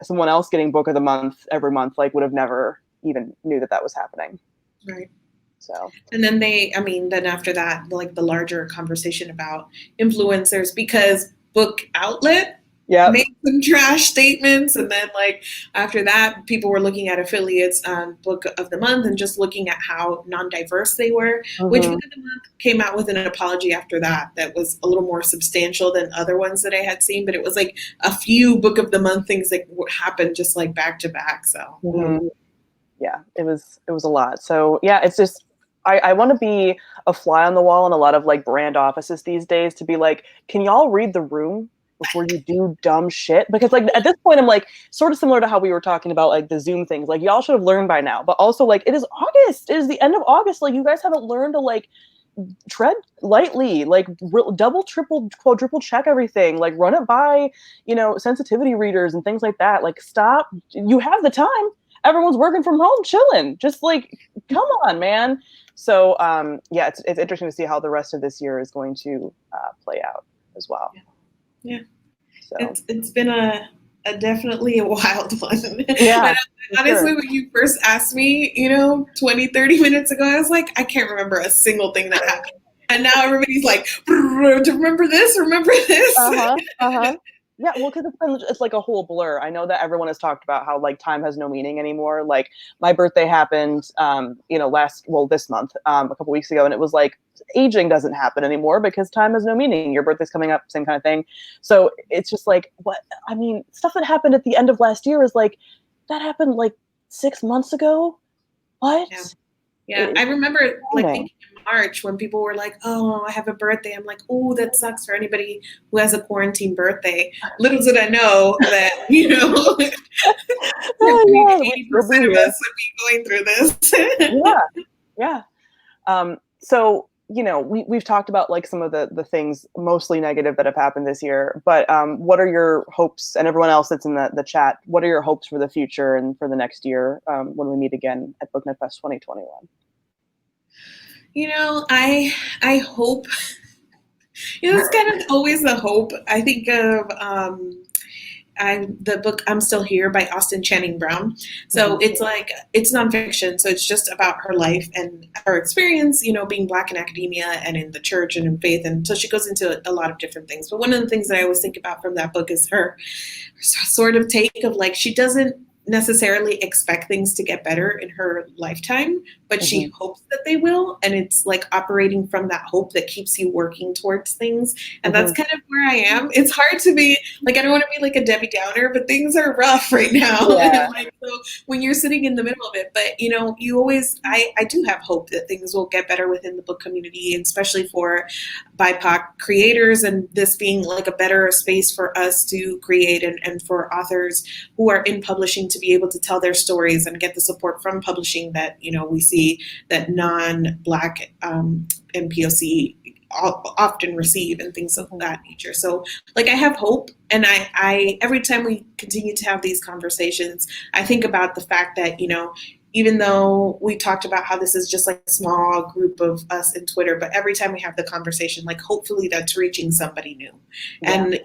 someone else getting book of the month every month, like would have never even knew that was happening. Right. So, and then then after that, like the larger conversation about influencers, because Book Outlet made some trash statements, and then like after that people were looking at affiliates on Book of the Month and just looking at how non-diverse they were, which Book of the Month came out with an apology after that was a little more substantial than other ones that I had seen, but it was like a few Book of the Month things that happened just like back to back. So yeah, it was a lot. So yeah, it's just I want to be a fly on the wall in a lot of like brand offices these days to be like, can y'all read the room before you do dumb shit? Because like at this point, I'm like sort of similar to how we were talking about like the Zoom things. Like y'all should have learned by now. But also like it is August. It is the end of August. Like you guys haven't learned to like tread lightly, like double, triple, quadruple check everything. Like run it by, sensitivity readers and things like that. Like stop. You have the time. Everyone's working from home, chilling. Just like, come on, man. So, yeah, it's interesting to see how the rest of this year is going to play out as well. Yeah. So. It's been a definitely a wild one. Yeah. And honestly, when you first asked me, 20, 30 minutes ago, I was like, I can't remember a single thing that happened. And now everybody's like, remember this, remember this. Yeah, well, because it's like a whole blur. I know that everyone has talked about how like time has no meaning anymore. Like my birthday happened, this month, a couple weeks ago, and it was like aging doesn't happen anymore because time has no meaning. Your birthday's coming up, same kind of thing. So it's just like stuff that happened at the end of last year is like that happened like 6 months ago. What? Yeah, I remember like thinking in March when people were like, "Oh, I have a birthday." I'm like, "Oh, that sucks for anybody who has a quarantine birthday." Little did I know that 80% of us would be going through this. Yeah. So we've talked about like some of the things mostly negative that have happened this year, but what are your hopes, and everyone else that's in the chat, what are your hopes for the future and for the next year when we meet again at BookNet Fest 2021? I hope, it's kind of always the hope. I think of the book I'm Still Here by Austin Channing Brown. So it's like, it's nonfiction. So it's just about her life and her experience, being Black in academia and in the church and in faith. And so she goes into a lot of different things. But one of the things that I always think about from that book is her sort of take of like, she doesn't necessarily expect things to get better in her lifetime, but she hopes that they will. And it's like operating from that hope that keeps you working towards things. And that's kind of where I am. It's hard to be like, I don't want to be like a Debbie Downer, but things are rough right now. Yeah. So when you're sitting in the middle of it, but you always, I do have hope that things will get better within the book community, and especially for BIPOC creators, and this being like a better space for us to create and for authors who are in publishing to be able to tell their stories and get the support from publishing that, we see that non-Black and POC often receive and things of that nature. So like I have hope, and I every time we continue to have these conversations, I think about the fact that, even though we talked about how this is just like a small group of us in Twitter, but every time we have the conversation, like hopefully that's reaching somebody new. Yeah. And,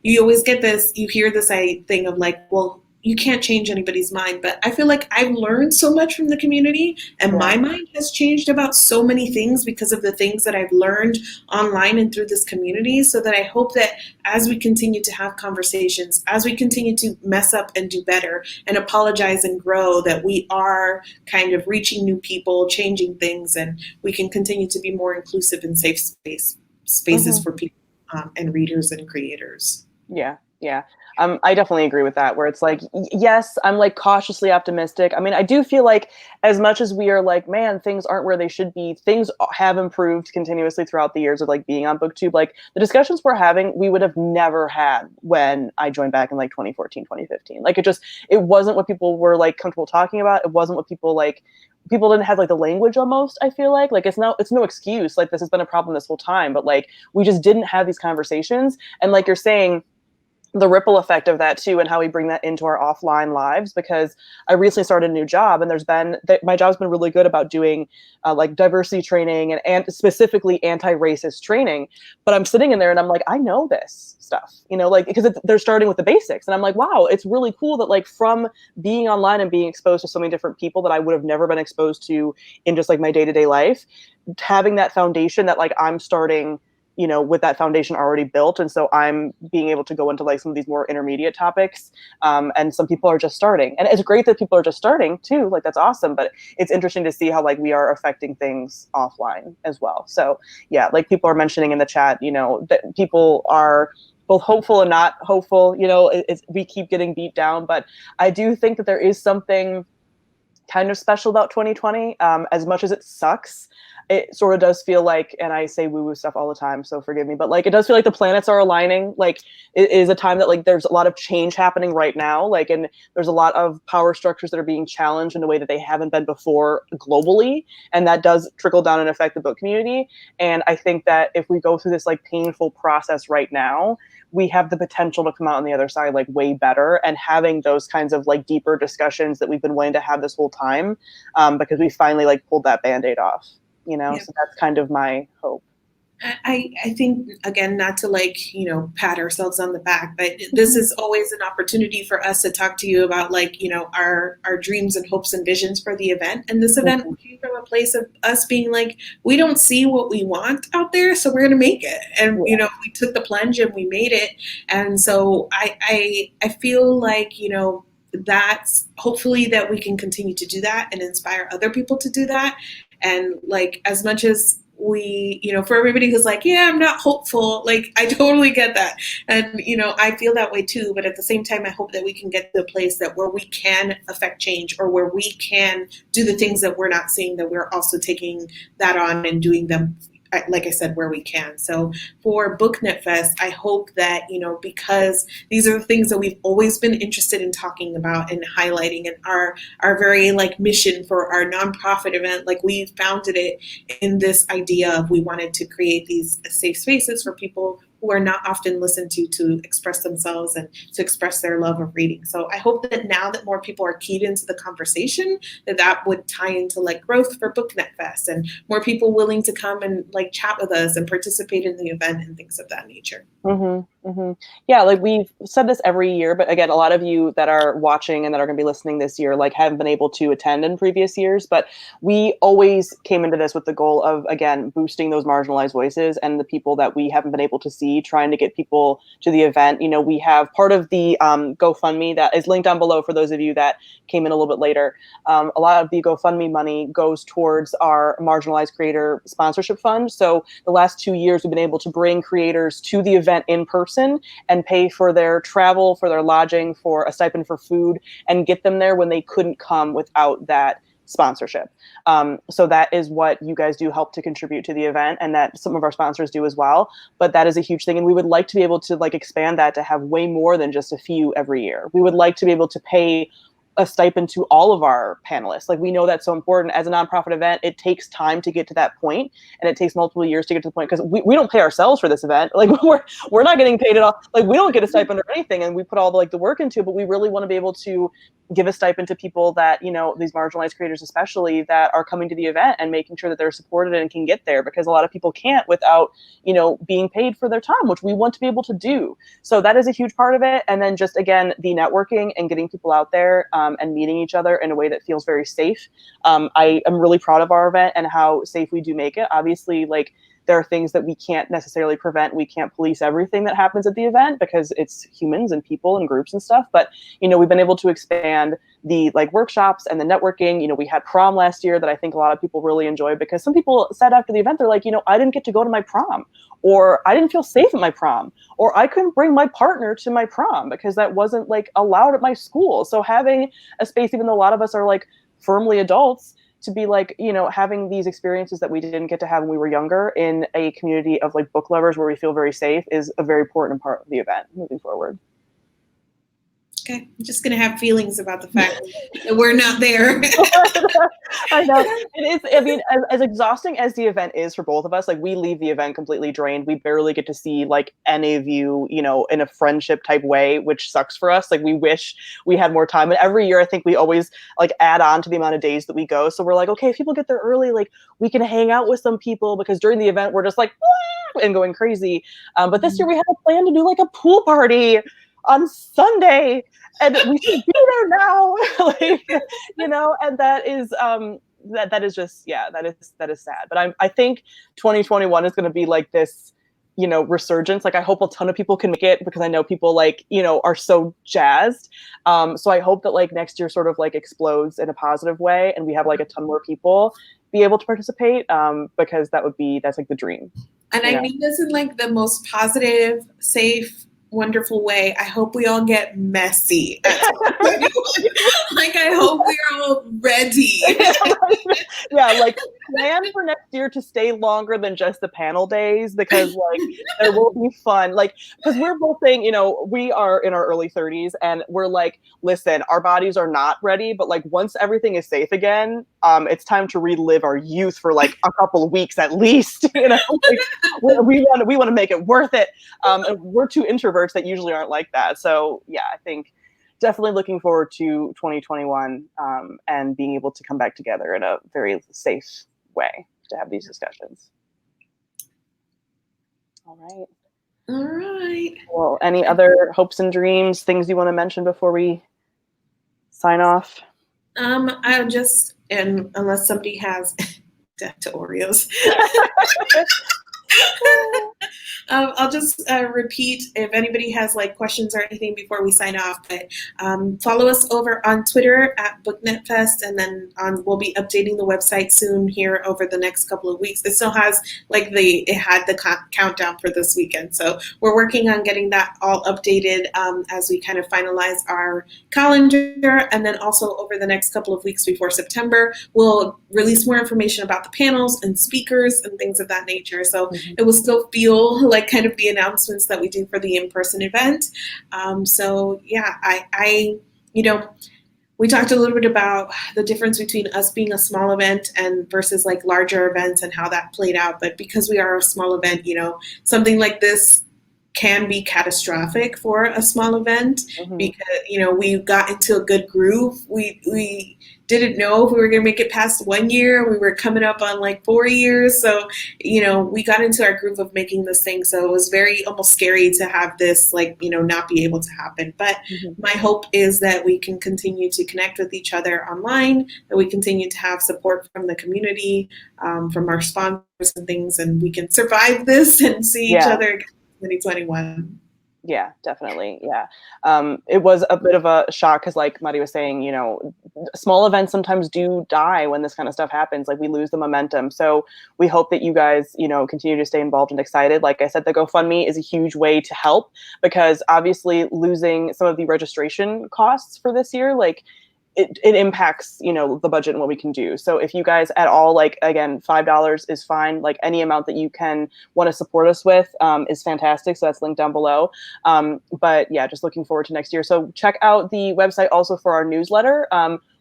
you always get this, you hear this thing of like, well, you can't change anybody's mind, but I feel like I've learned so much from the community, and Yeah. my mind has changed about so many things because of the things that I've learned online and through this community. So that I hope that as we continue to have conversations, as we continue to mess up and do better and apologize and grow, that we are kind of reaching new people, changing things, and we can continue to be more inclusive and safe spaces Mhm. for people, and readers and creators. Yeah, yeah. I definitely agree with that, where it's like, yes, I'm like cautiously optimistic. I mean, I do feel like as much as we are like, man, things aren't where they should be, things have improved continuously throughout the years of like being on BookTube. Like the discussions we're having, we would have never had when I joined back in like 2014, 2015. Like it wasn't what people were like comfortable talking about. It wasn't what people didn't have like the language almost, I feel like it's no excuse. Like this has been a problem this whole time, but like we just didn't have these conversations. And like you're saying, the ripple effect of that too, and how we bring that into our offline lives, because I recently started a new job, and my job's been really good about doing like diversity training and specifically anti-racist training, but I'm sitting in there and I'm like, I know this stuff, like, because they're starting with the basics, and I'm like, wow, it's really cool that like from being online and being exposed to so many different people that I would have never been exposed to in just like my day-to-day life, having that foundation that like I'm starting with that foundation already built. And so I'm being able to go into like some of these more intermediate topics. And some people are just starting. And it's great that people are just starting too. Like that's awesome. But it's interesting to see how like we are affecting things offline as well. So yeah, like people are mentioning in the chat, that people are both hopeful and not hopeful. We keep getting beat down. But I do think that there is something kind of special about 2020. As much as it sucks, it sort of does feel like, and I say woo-woo stuff all the time, so forgive me, but like it does feel like the planets are aligning. Like it is a time that like there's a lot of change happening right now, like, and there's a lot of power structures that are being challenged in a way that they haven't been before globally, and that does trickle down and affect the book community. And I think that if we go through this like painful process right now, we have the potential to come out on the other side like way better, and having those kinds of like deeper discussions that we've been wanting to have this whole time, because we finally like pulled that band-aid off. Yeah. So that's kind of my hope. I think, again, not to like, pat ourselves on the back, but this is always an opportunity for us to talk to you about like, our dreams and hopes and visions for the event. And this event came from a place of us being like, we don't see what we want out there, so we're going to make it. And, we took the plunge and we made it. And so I feel like, that's hopefully that we can continue to do that and inspire other people to do that. And like, as much as we, for everybody who's like, yeah, I'm not hopeful, like, I totally get that. And, I feel that way too. But at the same time, I hope that we can get to a place that where we can affect change, or where we can do the things that we're not seeing, that we're also taking that on and doing them, like I said, where we can. So for BookNet Fest, I hope that, because these are the things that we've always been interested in talking about and highlighting, and our very like mission for our nonprofit event, like we founded it in this idea of we wanted to create these safe spaces for people who are not often listened to express themselves and to express their love of reading. So I hope that now that more people are keyed into the conversation, that would tie into like growth for BookNet Fest, and more people willing to come and like chat with us and participate in the event and things of that nature. Mm-hmm, mm-hmm. Yeah, like we've said this every year, but again, a lot of you that are watching and that are going to be listening this year, like haven't been able to attend in previous years, but we always came into this with the goal of, again, boosting those marginalized voices and the people that we haven't been able to see, trying to get people to the event. We have part of the GoFundMe that is linked down below for those of you that came in a little bit later. A lot of the GoFundMe money goes towards our marginalized creator sponsorship fund. So the last 2 years, we've been able to bring creators to the event in person and pay for their travel, for their lodging, for a stipend for food, and get them there when they couldn't come without that sponsorship. So that is what you guys do, help to contribute to the event, and that some of our sponsors do as well. But that is a huge thing, and we would like to be able to like expand that to have way more than just a few every year. We would like to be able to pay a stipend to all of our panelists. Like we know that's so important. As a nonprofit event, it takes time to get to that point, and it takes multiple years to get to the point, because we don't pay ourselves for this event. Like we're not getting paid at all. Like we don't get a stipend or anything, and we put all the like the work into it, but we really want to be able to give a stipend to people that, you know, these marginalized creators especially, that are coming to the event, and making sure that they're supported and can get there, because a lot of people can't without, you know, being paid for their time, which we want to be able to do. So that is a huge part of it. And then just, again, the networking and getting people out there, and meeting each other in a way that feels very safe. I am really proud of our event and how safe we do make it. Obviously, like, there are things that we can't necessarily prevent. We can't police everything that happens at the event, because it's humans and people and groups and stuff. But, you know, we've been able to expand the, like, workshops and the networking. You know, we had prom last year that I think a lot of people really enjoyed, because some people said after the event, they're like, you know, I didn't get to go to my prom, or I didn't feel safe at my prom, or I couldn't bring my partner to my prom because that wasn't, like, allowed at my school. So having a space, even though a lot of us are, like, firmly adults, to be, like, you know, having these experiences that we didn't get to have when we were younger in a community of, like, book lovers where we feel very safe, is a very important part of the event moving forward. Okay, I'm just gonna have feelings about the fact that we're not there. I know. It is, I mean, as exhausting as the event is for both of us, like, we leave the event completely drained. We barely get to see, like, any of you, you know, in a friendship type way, which sucks for us. Like, we wish we had more time. And every year I think we always, like, add on to the amount of days that we go. So we're like, okay, if people get there early, like, we can hang out with some people, because during the event we're just like, and going crazy. But this year we had a plan to do, like, a pool party on Sunday, and we should be there now. Like, you know, and that is that is just, yeah, that is sad. But I think 2021 is going to be like this, you know, resurgence. Like, I hope a ton of people can make it, because I know people, like, you know, are so jazzed. So I hope that, like, next year sort of, like, explodes in a positive way, and we have, like, a ton more people be able to participate, because that's like the dream. And I mean this in, like, the most positive, safe, wonderful way. I hope we all get messy. Like, I hope we're all ready. Yeah, like, plan for next year to stay longer than just the panel days, because, like, there will be fun. Like, because we're both saying, you know, we are in our early 30s, and we're like, listen, our bodies are not ready, but, like, once everything is safe again, it's time to relive our youth for, like, a couple of weeks at least. You know, like, we want to make it worth it. And we're two introverts that usually aren't like that. So yeah, I think definitely looking forward to 2021, and being able to come back together in a very safe way to have these discussions. All right. All right. Well, any other hopes and dreams, things you want to mention before we sign off? I'll just, and unless somebody has death to Oreos. I'll just repeat if anybody has, like, questions or anything before we sign off. But follow us over on Twitter at BookNet Fest, and then we'll be updating the website soon here over the next couple of weeks. It still has, like, it had the countdown for this weekend, so we're working on getting that all updated as we kind of finalize our calendar. And then also over the next couple of weeks before September, we'll release more information about the panels and speakers and things of that nature. So it will still feel like kind of the announcements that we do for the in-person event. So yeah, I you know, we talked a little bit about the difference between us being a small event and versus, like, larger events and how that played out. But because we are a small event, you know, something like this can be catastrophic for a small event, because, you know, we got into a good groove. We didn't know if we were going to make it past 1 year. We were coming up on, like, 4 years. So, you know, we got into our groove of making this thing. So it was very almost scary to have this, like, you know, not be able to happen. But my hope is that we can continue to connect with each other online, that we continue to have support from the community, from our sponsors and things, and we can survive this and see each other again in 2021. Yeah, definitely. Yeah. It was a bit of a shock, because, like Mari was saying, you know, small events sometimes do die when this kind of stuff happens. Like, we lose the momentum. So we hope that you guys, you know, continue to stay involved and excited. Like I said, the GoFundMe is a huge way to help, because obviously losing some of the registration costs for this year, like, it impacts, you know, the budget and what we can do. So if you guys at all, like, again, $5 is fine. Like, any amount that you can want to support us with is fantastic. So that's linked down below. But yeah, just looking forward to next year. So check out the website also for our newsletter.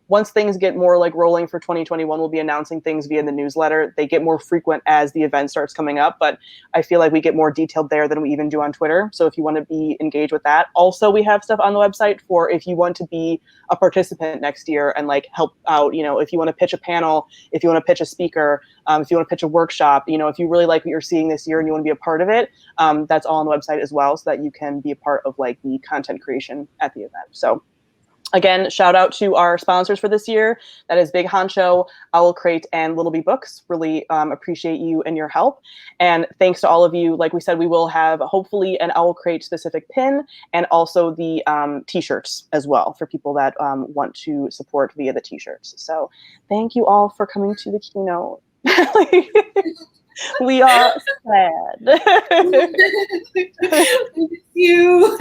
once things get more like rolling for 2021, we'll be announcing things via the newsletter. They get more frequent as the event starts coming up, but I feel like we get more detailed there than we even do on Twitter. So if you want to be engaged with that. Also, we have stuff on the website for if you want to be a participant next year and like help out, if you want to pitch a panel, if you want to pitch a speaker, if you want to pitch a workshop, if you really like what you're seeing this year and you want to be a part of it, that's all on the website as well, so that you can be a part of like the content creation at the event. So again, shout out to our sponsors for this year. That is Big Honcho, Owl Crate, and Little Bee Books. Really appreciate you and your help. And thanks to all of you. Like we said, we will have hopefully an Owl Crate specific pin and also the t-shirts as well for people that want to support via the t-shirts. So thank you all for coming to the keynote. We are sad. We miss you.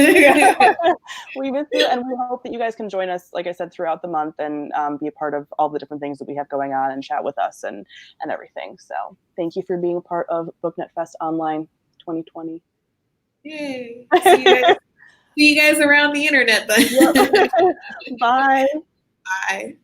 We miss you, and we hope that you guys can join us, like I said, throughout the month and be a part of all the different things that we have going on and chat with us and everything. So thank you for being a part of BookNet Fest Online 2020. Yay. See you guys around the internet then. Yep. Bye. Bye.